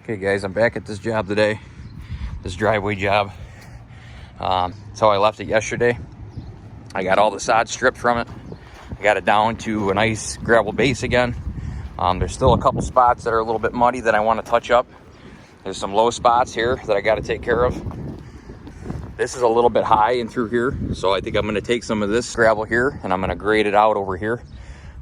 Okay guys, I'm back at this job today, this driveway job. So I left it yesterday. I got all the sod stripped from it. I got it down to a nice gravel base again. There's still a couple spots that are a little bit muddy that I want to touch up. There's some low spots here that I got to take care of. This is a little bit high in through here, so I think I'm going to take some of this gravel here and I'm going to grade it out over here.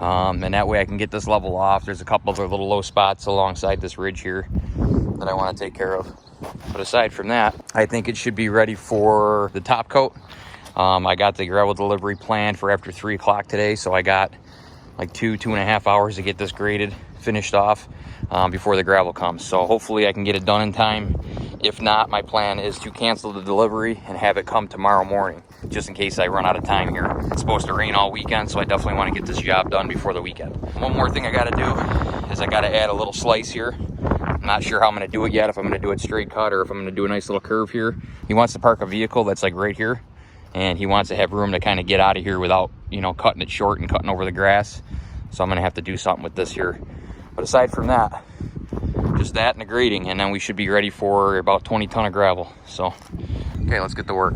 And that way I can get this level off. There's a couple other little low spots alongside this ridge here that I want to take care of. But aside from that, I think it should be ready for the top coat. I got the gravel delivery planned for after 3 o'clock today, so I got like 2.5 hours to get this graded, finished off before the gravel comes. So hopefully I can get it done in time. If not, my plan is to cancel the delivery and have it come tomorrow morning, just in case I run out of time here. It's supposed to rain all weekend, so I definitely want to get this job done before the weekend. One more thing I got to do is I got to add a little slice here. I'm not sure how I'm going to do it yet, if I'm going to do it straight cut or if I'm going to do a nice little curve here. He wants to park a vehicle that's like right here, and he wants to have room to kind of get out of here without, you know, cutting it short and cutting over the grass. So I'm going to have to do something with this here. But aside from that, just that and the grading, and then we should be ready for about 20 ton of gravel. So, okay, let's get to work.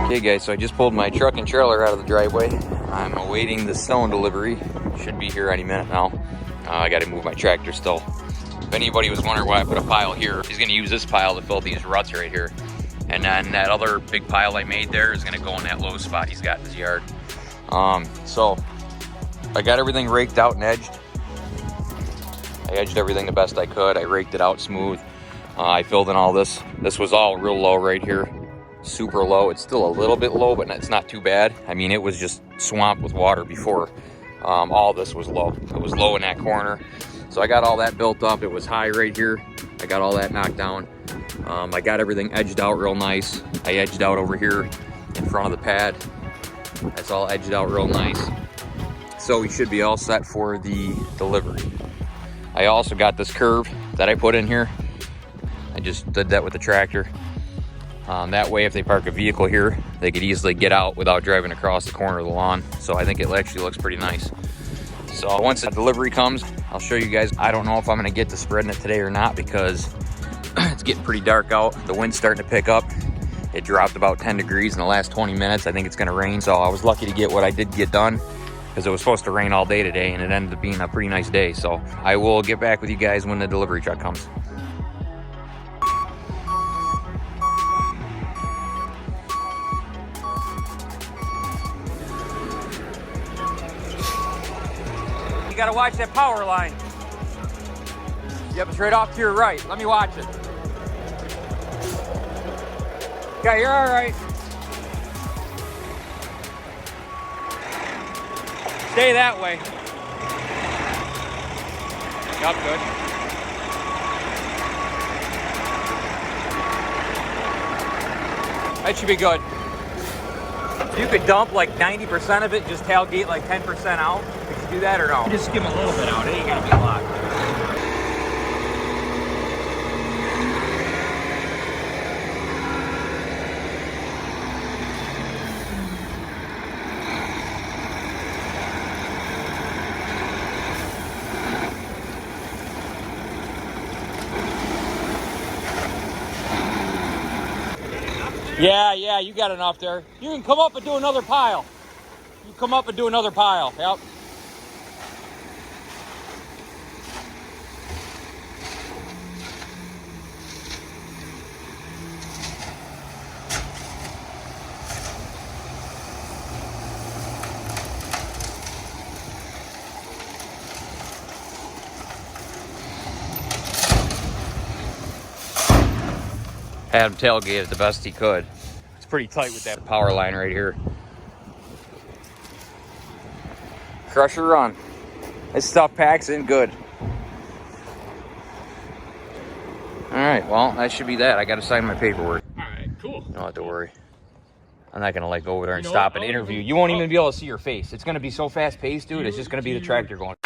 Okay guys, so I just pulled my truck and trailer out of the driveway. I'm awaiting the stone delivery. Should be here any minute now. I got to move my tractor still. If anybody was wondering why I put a pile here, he's going to use this pile to fill these ruts right here. And then that other big pile I made there is gonna go in that low spot he's got in his yard. So I got everything raked out and edged. I edged everything the best I could. I raked it out smooth. I filled in all this. This was all real low right here. Super low. It's still a little bit low, but it's not too bad. I mean, it was just swamped with water before. All this was low. It was low in that corner. So I got all that built up. It was high right here. I got all that knocked down. I got everything edged out real nice. I edged out over here in front of the pad. That's all edged out real nice. So we should be all set for the delivery. I also got this curve that I put in here. I just did that with the tractor. That way, if they park a vehicle here, they could easily get out without driving across the corner of the lawn. So I think it actually looks pretty nice. So once the delivery comes, I'll show you guys. I don't know if I'm gonna get to spreading it today or not because it's getting pretty dark out. The wind's starting to pick up. It dropped about 10 degrees in the last 20 minutes. I think it's gonna rain. So I was lucky to get what I did get done because it was supposed to rain all day today and it ended up being a pretty nice day. So I will get back with you guys when the delivery truck comes. You gotta watch that power line. Yep, it's right off to your right. Let me watch it. Okay, you're all right. Stay that way. Yep, good. That should be good. You could dump like 90% of it, just tailgate like 10% out. Could you do that or no? Just skim a little bit out. It ain't gonna be a lot. Yeah, you got enough there. You can come up and do another pile. You come up and do another pile. Yep. Had him tailgate it the best he could. It's pretty tight with that power line right here. Crusher run. This stuff packs in good. All right, well, that should be that. I got to sign my paperwork. All right, cool. You don't have to worry. I'm not gonna like go over there and stop and interview. You won't even be able to see your face. It's gonna be so fast paced, dude. It's just gonna be the tractor going.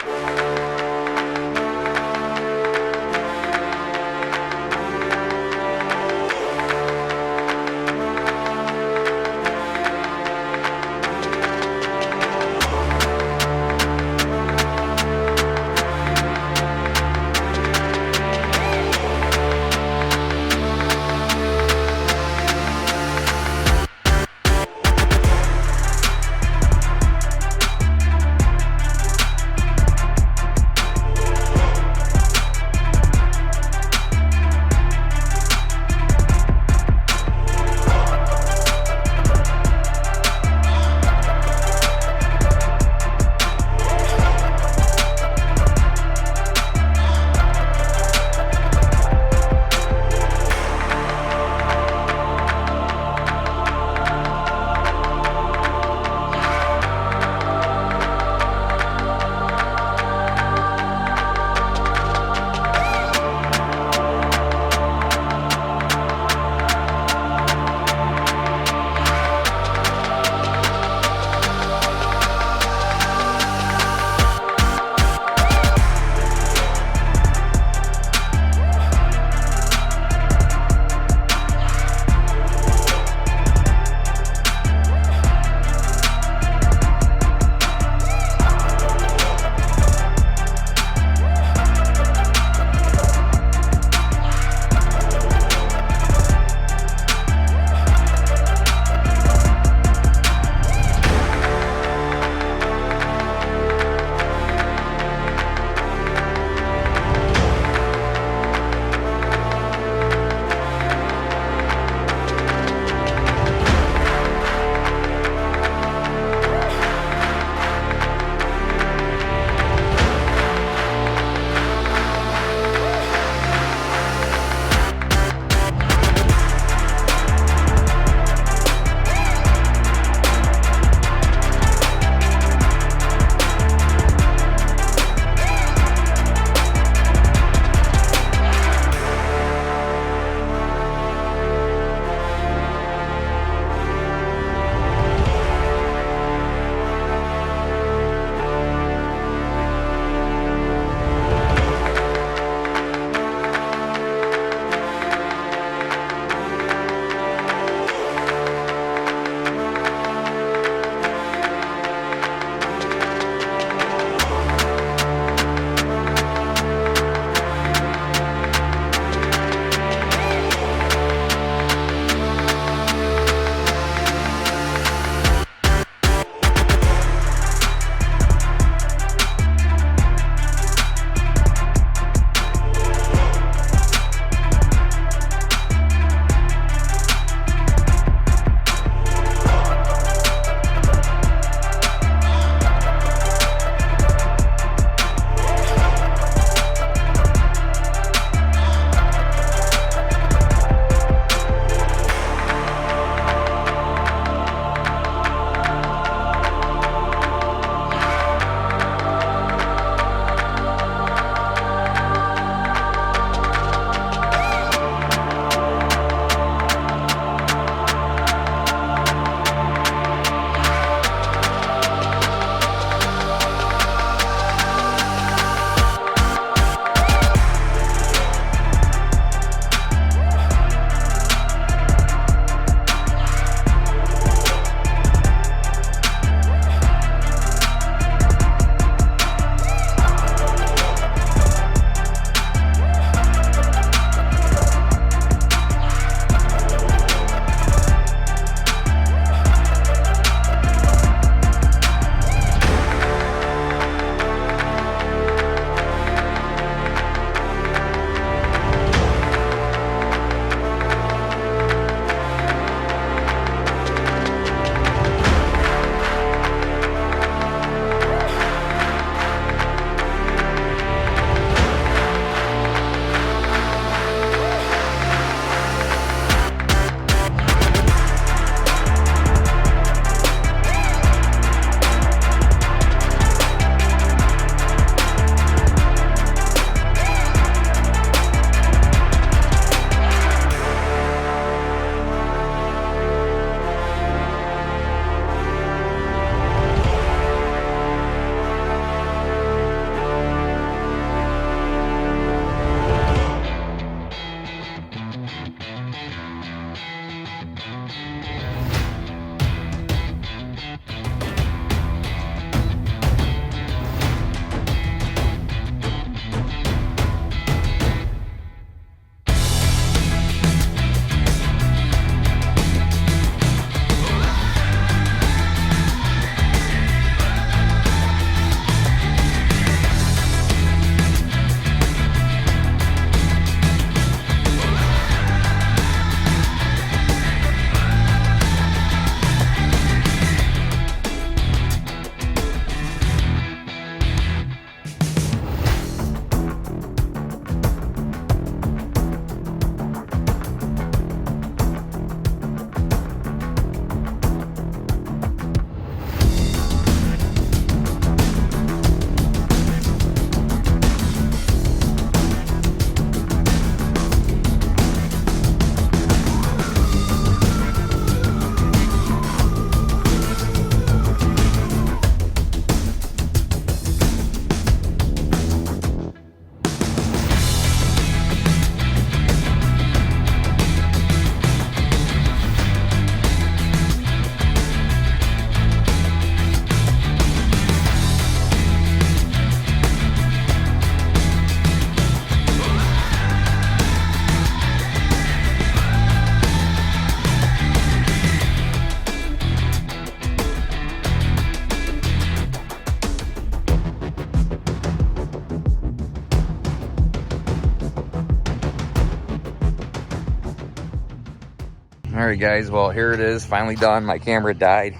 right, guys, well, here it is, finally done. My camera died.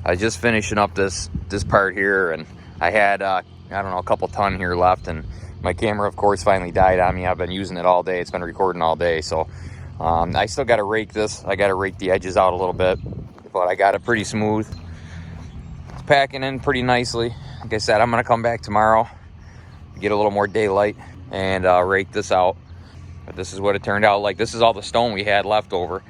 I was just finishing up this part here, and I had I don't know, a couple ton here left, and my camera, of course, finally died on me. I've been using it all day. It's been recording all day, so I still got to rake this. I got to rake the edges out a little bit, but I got it pretty smooth. It's packing in pretty nicely. Like I said, I'm gonna come back tomorrow, get a little more daylight, and rake this out. But this is what it turned out like. This is all the stone we had left over.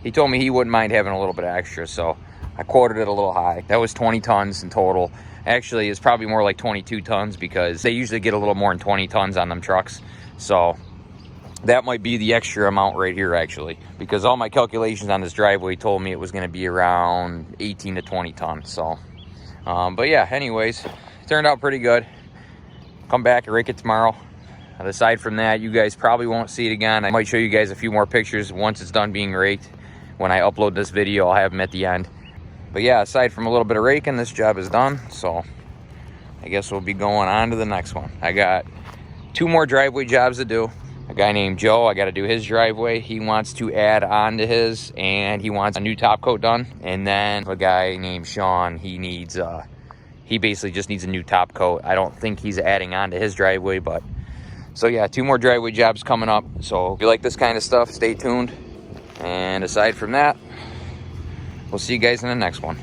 He told me he wouldn't mind having a little bit of extra, so I quoted it a little high. That was 20 tons in total. Actually, it's probably more like 22 tons because they usually get a little more than 20 tons on them trucks. So that might be the extra amount right here, actually, because all my calculations on this driveway told me it was going to be around 18 to 20 tons. So, but yeah, anyways, it turned out pretty good. Come back and rake it tomorrow. And aside from that, you guys probably won't see it again. I might show you guys a few more pictures once it's done being raked. When I upload this video, I'll have them at the end. But yeah, aside from a little bit of raking, this job is done. So I guess we'll be going on to the next one. I got 2 more driveway jobs to do. A guy named Joe, I got to do his driveway. He wants to add on to his, and he wants a new top coat done. And then a guy named Sean, he needs, he basically just needs a new top coat. I don't think he's adding on to his driveway, but so yeah, 2 more driveway jobs coming up. So if you like this kind of stuff, stay tuned. And aside from that, we'll see you guys in the next one.